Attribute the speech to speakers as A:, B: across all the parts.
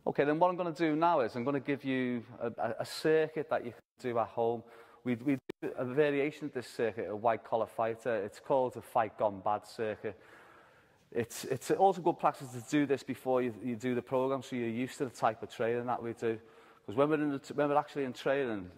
A: Okay, then what I'm going to do now is I'm going to give you a circuit that you can do at home. We do a variation of this circuit, a white collar fighter. It's called a fight gone bad circuit. It's also good practice to do this before you do the program, so you're used to the type of training that we do. Because when we're actually in training,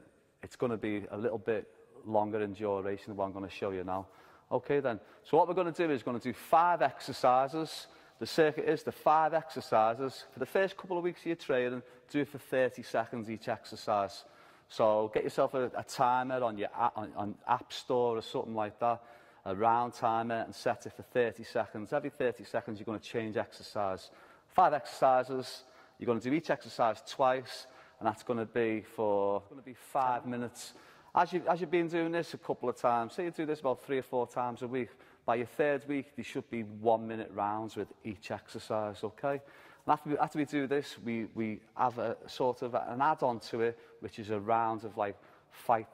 A: it's going to be a little bit longer in duration than what I'm going to show you now. Okay then, so what we're going to do is going to do 5 exercises. The circuit is the 5 exercises. For the first couple of weeks of your training, do it for 30 seconds each exercise. So get yourself a timer on your on App Store or something like that, a round timer, and set it for 30 seconds. Every 30 seconds you're going to change exercise. 5 exercises, you're going to do each exercise twice, and that's going to be for 5 minutes. As you've been doing this a couple of times, say you do this about 3 or 4 times a week, by your 3rd week, there should be 1-minute rounds with each exercise, okay? And after we do this, we have a sort of an add-on to it, which is a round of fight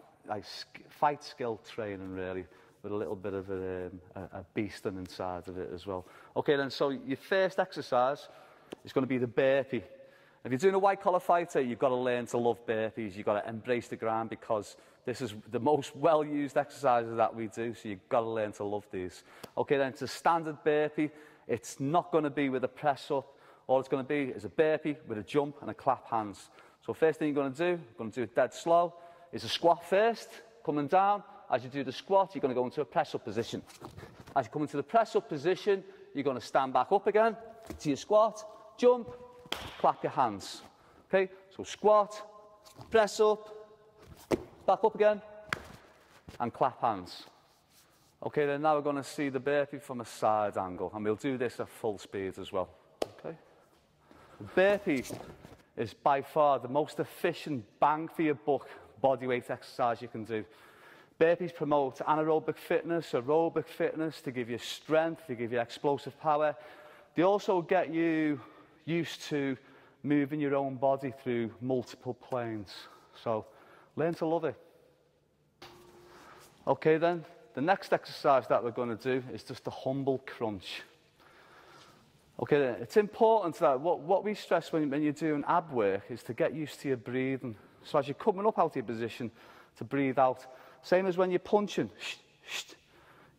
A: skill training, really, with a little bit of a beasting inside of it as well. Okay, then, so your first exercise is going to be the burpee. If you're doing a white collar fighter, you've got to learn to love burpees. You've got to embrace the ground, because this is the most well-used exercises that we do, so you've got to learn to love these. Okay, then it's a standard burpee. It's not going to be with a press up. All it's going to be is a burpee with a jump and a clap hands. So first thing you're going to do it dead slow, is a squat first, coming down. As you do the squat, you're going to go into a press-up position. As you come into the press-up position, you're going to stand back up again to your squat, jump, clap your hands. Okay, so squat, press up, back up again, and clap hands. Okay, then now we're going to see the burpee from a side angle, and we'll do this at full speed as well. Okay, the burpee is by far the most efficient bang for your buck bodyweight exercise you can do. Burpees promote anaerobic fitness, aerobic fitness, to give you strength, to give you explosive power. They also get you used to moving your own body through multiple planes. So learn to love it. Okay then, the next exercise that we're going to do is just a humble crunch. Okay then, it's important that what we stress when you're doing ab work is to get used to your breathing. So as you're coming up out of your position, to breathe out. Same as when you're punching,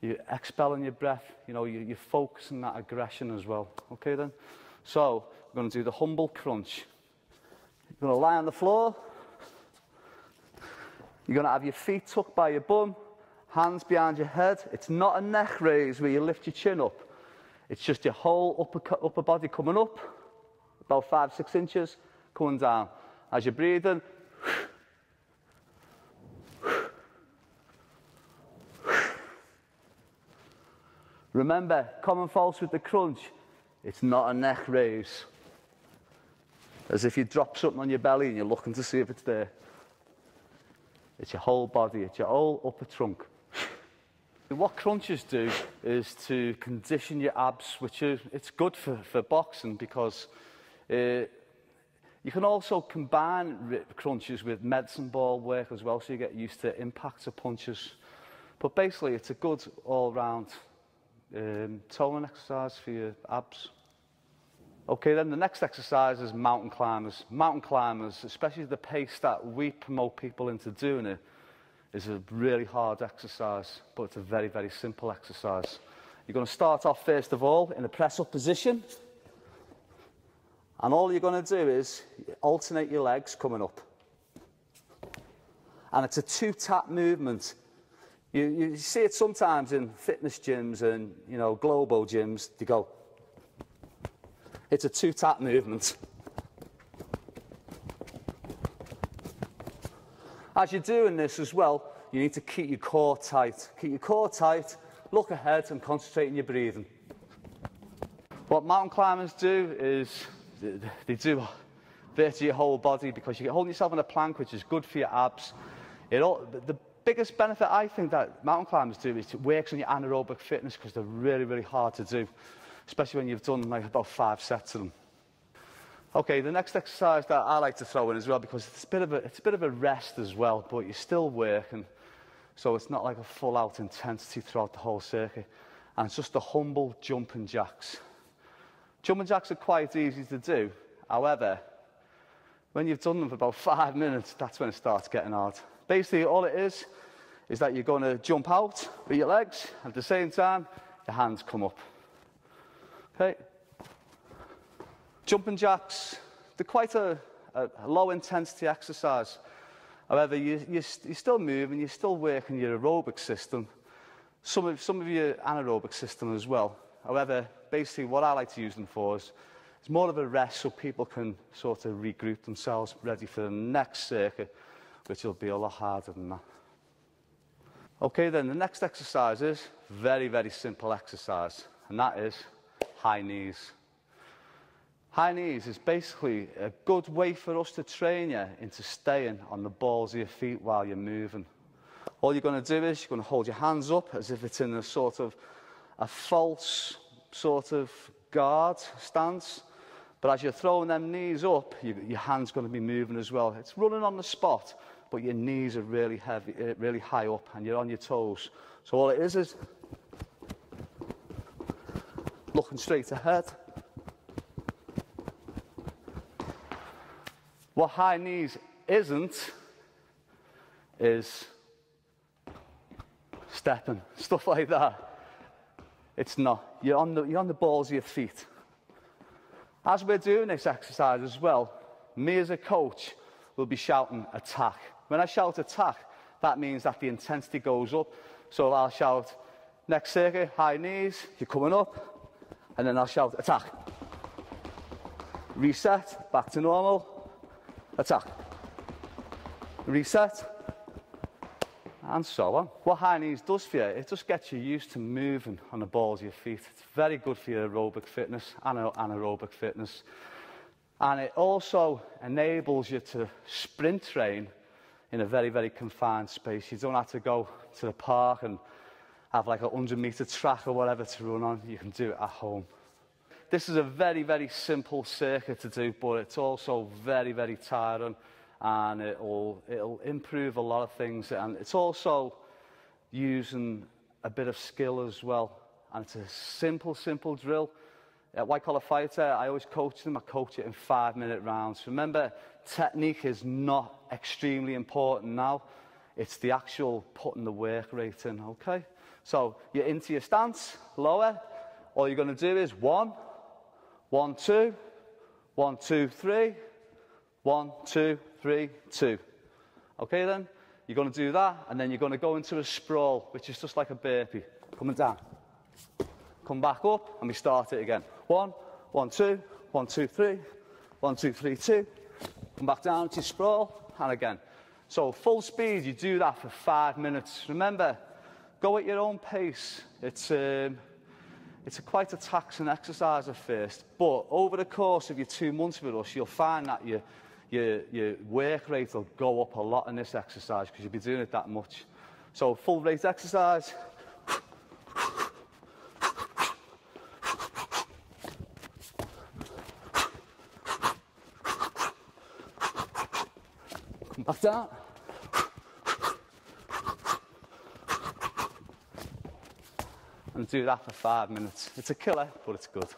A: you're expelling your breath, you know, you're focusing that aggression as well. Okay then? So, we're going to do the humble crunch. You're going to lie on the floor. You're going to have your feet tucked by your bum, hands behind your head. It's not a neck raise where you lift your chin up. It's just your whole upper body coming up, about 5-6 inches, coming down. As you're breathing, remember, common faults with the crunch, it's not a neck raise. As if you drop something on your belly and you're looking to see if it's there. It's your whole body, it's your whole upper trunk. What crunches do is to condition your abs, it's good for boxing, because you can also combine crunches with medicine ball work as well, so you get used to impacts of punches. But basically, it's a good all-round toning exercise for your abs. Okay, then the next exercise is mountain climbers. Mountain climbers, especially the pace that we promote people into doing it, is a really hard exercise, but it's a very, very simple exercise. You're going to start off first of all in a press-up position, and all you're going to do is alternate your legs coming up. And it's a 2-tap movement. You see it sometimes in fitness gyms and, you know, Globo gyms. They go. It's a 2-tap movement. As you're doing this as well, you need to keep your core tight. Keep your core tight, look ahead and concentrate on your breathing. What mountain climbers do is they do virtually your whole body, because you're holding yourself in a plank, which is good for your abs. The biggest benefit I think that mountain climbers do is it works on your anaerobic fitness, because they're really, really hard to do, especially when you've done like about 5 sets of them. Okay, the next exercise that I like to throw in as well, because it's a bit of a rest as well, but you're still working, so it's not like a full-out intensity throughout the whole circuit. And it's just the humble jumping jacks. Jumping jacks are quite easy to do. However, When you've done them for about 5 minutes, that's when it starts getting hard. Basically, all it is that you're going to jump out with your legs, at the same time, your hands come up. Okay? Jumping jacks, they're quite a low intensity exercise. However, you're still moving, you're still working your aerobic system, some of your anaerobic system as well. However, basically what I like to use them for is more of a rest so people can sort of regroup themselves, ready for the next circuit, which will be a lot harder than that. Okay then, the next exercise is very, very simple exercise, and that is high knees. High knees is basically a good way for us to train you into staying on the balls of your feet while you're moving. All you're going to do is you're going to hold your hands up as if it's in a sort of a false sort of guard stance. But as you're throwing them knees up, your hand's going to be moving as well. It's running on the spot, but your knees are really heavy, really high up, and you're on your toes. So all it is looking straight ahead. What high knees isn't is stepping, stuff like that. It's not. You're on the balls of your feet. As we're doing this exercise as well, me as a coach will be shouting attack. When I shout attack, that means that the intensity goes up. So I'll shout, next circuit, high knees, you're coming up, and then I'll shout attack. Reset, back to normal. Attack, reset, and so on. What high knees does for you, it just gets you used to moving on the balls of your feet. It's very good for your aerobic fitness and anaerobic fitness. And it also enables you to sprint train in a very, very confined space. You don't have to go to the park and have like a 100-meter track or whatever to run on. You can do it at home. This is a very, very simple circuit to do, but it's also very, very tiring, and it'll improve a lot of things. And it's also using a bit of skill as well. And it's a simple, simple drill. At White Collar Fighter, I always coach them. I coach it in 5-minute rounds. Remember, technique is not extremely important now. It's the actual putting the work rate in, okay? So you're into your stance, lower. All you're going to do is 1, 1, 2, 1, 2, 3, 1, 2, 3, 2. Okay then, you're going to do that, and then you're going to go into a sprawl, which is just like a burpee. Coming down. Come back up, and we start it again. 1, 1, 2, 1, 2, 3, 1, 2, 3, 2. Come back down to sprawl, and again. So full speed, you do that for 5 minutes. Remember, go at your own pace. It's quite a taxing exercise at first, but over the course of your 2 months with us, you'll find that your work rate will go up a lot in this exercise because you'll be doing it that much. So full rate exercise. Come back down. And do that for 5 minutes. It's a killer, but it's good.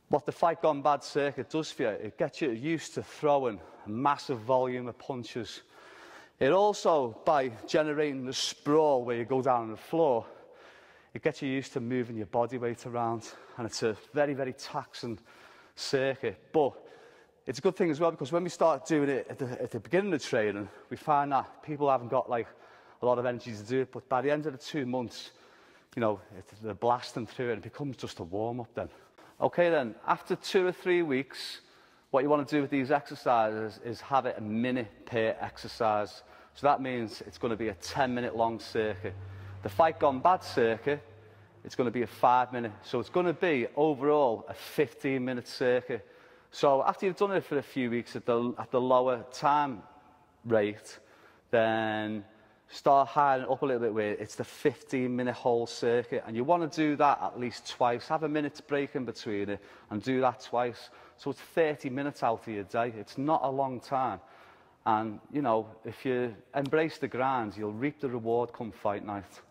A: What the Fight Gone Bad circuit does for you, it gets you used to throwing a massive volume of punches. It also, by generating the sprawl where you go down on the floor, it gets you used to moving your body weight around, and it's a very, very taxing circuit. But it's a good thing as well, because when we start doing it at the beginning of training, we find that people haven't got like a lot of energy to do it, but by the end of the 2 months, you know, they're blasting through it, and it becomes just a warm-up then. Okay then, after 2 or 3 weeks, what you want to do with these exercises is have it a minute per exercise. So that means it's going to be a 10-minute long circuit. The Fight Gone Bad circuit, it's going to be a 5-minute. So it's going to be overall a 15-minute circuit. So after you've done it for a few weeks at the lower time rate, then start hiring up a little bit where it's the 15-minute whole circuit, and you want to do that at least twice. Have a minute's break in between it and do that twice. So it's 30 minutes out of your day. It's not a long time. And, you know, if you embrace the grind, you'll reap the reward come fight night.